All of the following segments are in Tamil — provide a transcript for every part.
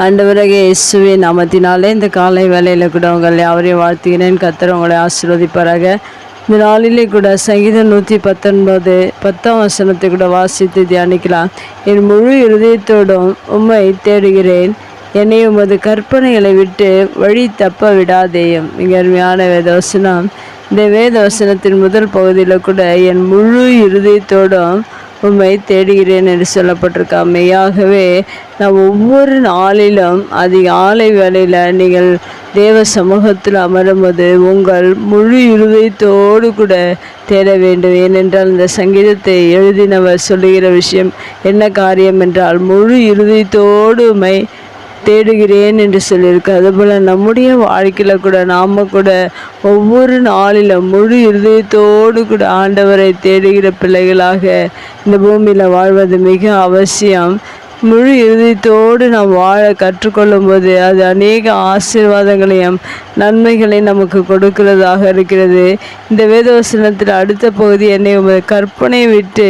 ஆண்டவராகிய இயேசுவின் நாமத்தினாலே இந்த காலை வேளையில் கூட உங்கள் யாவரையும் வாழ்த்துகிறேன். கர்த்தர் உங்களை ஆசீர்வதிப்பாராக. இந்த நாளிலே கூட சங்கீதம் 119 10ஆம் வசனத்தை கூட வாசித்து தியானிக்கலாம். என் முழு இருதயத்தோடும் உம்மை தேடுகிறேன், என்னை உமது கற்பனைகளை விட்டு வழி தப்ப விடாதேயும். மிக அருமையான வேதவசனம். இந்த வேதவசனத்தின் முதல் பகுதியில் கூட என் முழு இருதயத்தோடும் உம்மை தேடுகிறேன் என்று சொல்லப்பட்டிருக்கா. மெய்யாகவே நாம் ஒவ்வொரு நாளிலும் அதிகாலை வேளையில் நீங்கள் தேவ சமூகத்தில் அமரும்போது உங்கள் முழு இருதயத்தோடு கூட தேட வேண்டும். ஏனென்றால் இந்த சங்கீதத்தை எழுதினவர் சொல்லுகிற விஷயம் என்ன காரியம் என்றால், முழு இருதயத்தோடு உம்மை தேடுகிறேன் என்று சொல்லியிருக்கு. அதுபோல் நம்முடைய வாழ்க்கையில் கூட நாம் கூட ஒவ்வொரு நாளிலும் முழு இருதயத்தோடு கூட ஆண்டவரை தேடுகிற பிள்ளைகளாக இந்த பூமியில் வாழ்வது மிக அவசியம். முழு இருதயத்தோடு நாம் வாழ கற்றுக்கொள்ளும் போது அது அநேக ஆசீர்வாதங்களையும் நன்மைகளையும் நமக்கு கொடுக்கிறதாக இருக்கிறது. இந்த வேதவசனத்தில் அடுத்த பகுதி என்னை உமது கற்பனையை விட்டு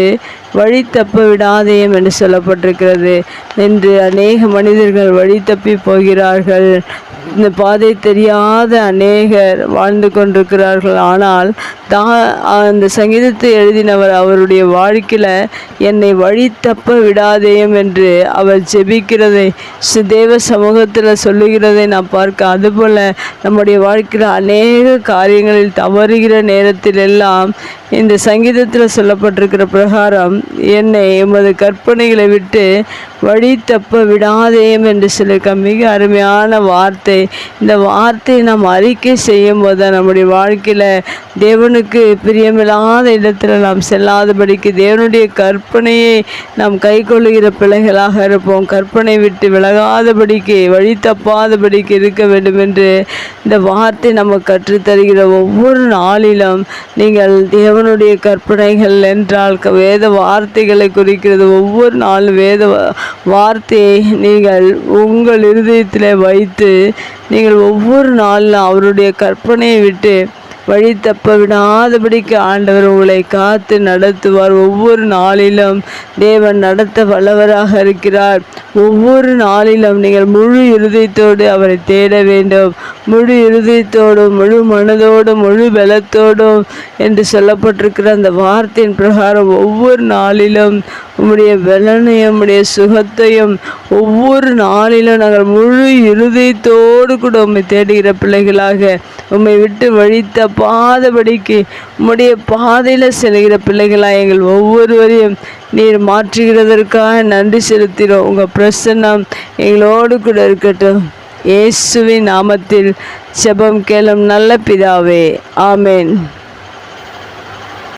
வழி தப்ப விடாதேயும் என்று சொல்லப்பட்டிருக்கிறது. இன்று அநேக மனிதர்கள் வழி தப்பி போகிறார்கள். இந்த பாதை தெரியாத அநேகர் வாழ்ந்து கொண்டிருக்கிறார்கள். ஆனால் அந்த சங்கீதத்தை எழுதினவர் அவருடைய வாழ்க்கையில் என்னை வழி தப்ப விடாதேயும் என்று அவர் ஜெபிக்கிறதை தேவ சமூகத்தில் சொல்லுகிறதை நான் பார்க்க. அதுபோல் நம்முடைய வாழ்க்கையில் அநேக காரியங்களில் தவறுகிற நேரத்தில் எல்லாம் இந்த சங்கீதத்தில் சொல்லப்பட்டிருக்கிற பிரகாரம் என்னை எமது கற்பனைகளை விட்டு வழி தப்ப விடாதேயும் என்று சொல்லியிருக்க. மிக அருமையான வார்த்தை. இந்த வார்த்தையை நாம் அறிக்கை செய்யும் போது நம்முடைய வாழ்க்கையில் தேவனுக்கு பிரியமில்லாத இடத்துல நாம் செல்லாதபடிக்கு தேவனுடைய கற்பனையை நாம் கை கொள்ளுகிற பிள்ளைகளாக இருப்போம். கற்பனை விட்டு விலகாதபடிக்கு வழி தப்பாதபடிக்கு இருக்க வேண்டும் என்று இந்த வார்த்தை நம்ம கற்றுத்தருகிற. ஒவ்வொரு நாளிலும் நீங்கள் தேவனுடைய கற்பனைகள் என்றால் வேத வார்த்தைகளை குறிக்கிறது. ஒவ்வொரு நாளும் வேத வார்த்தையை நீங்கள் உங்கள் இருதயத்தில் வைத்து நீங்கள் ஒவ்வொரு நாளிலும் அவருடைய கற்பனையை விட்டு வழி தப்ப விடாதபடிக்கு ஆண்டவர் உங்களை காத்து நடத்துவார். ஒவ்வொரு நாளிலும் தேவன் நடத்த வல்லவராக இருக்கிறார். ஒவ்வொரு நாளிலும் நீங்கள் முழு இருதயத்தோடு அவரை தேட வேண்டும். முழு இருதயத்தோடும் முழு மனதோடும் முழு பலத்தோடும் என்று சொல்லப்பட்டிருக்கிற அந்த வார்த்தையின் பிரகாரம் ஒவ்வொரு நாளிலும் உம்முடைய பலனையும் உம்முடைய சுகத்தையும் ஒவ்வொரு நாளிலும் நாங்கள் முழு இருதயத்தோடு கூட உம்மை தேடுகிற பிள்ளைகளாக உம்மை விட்டு வழி தப்பாதபடிக்கு உம்முடைய பாதையில் செல்கிற பிள்ளைகளாக எங்கள் ஒவ்வொருவரையும் நீர் மாற்றுகிறதற்காக நன்றி செலுத்துகிறோம். உங்கள் பிரசன்னம் எங்களோடு கூட இருக்கட்டும். இயேசுவின் நாமத்தில் ஜெபம் கேளும் நல்ல பிதாவே, ஆமேன்.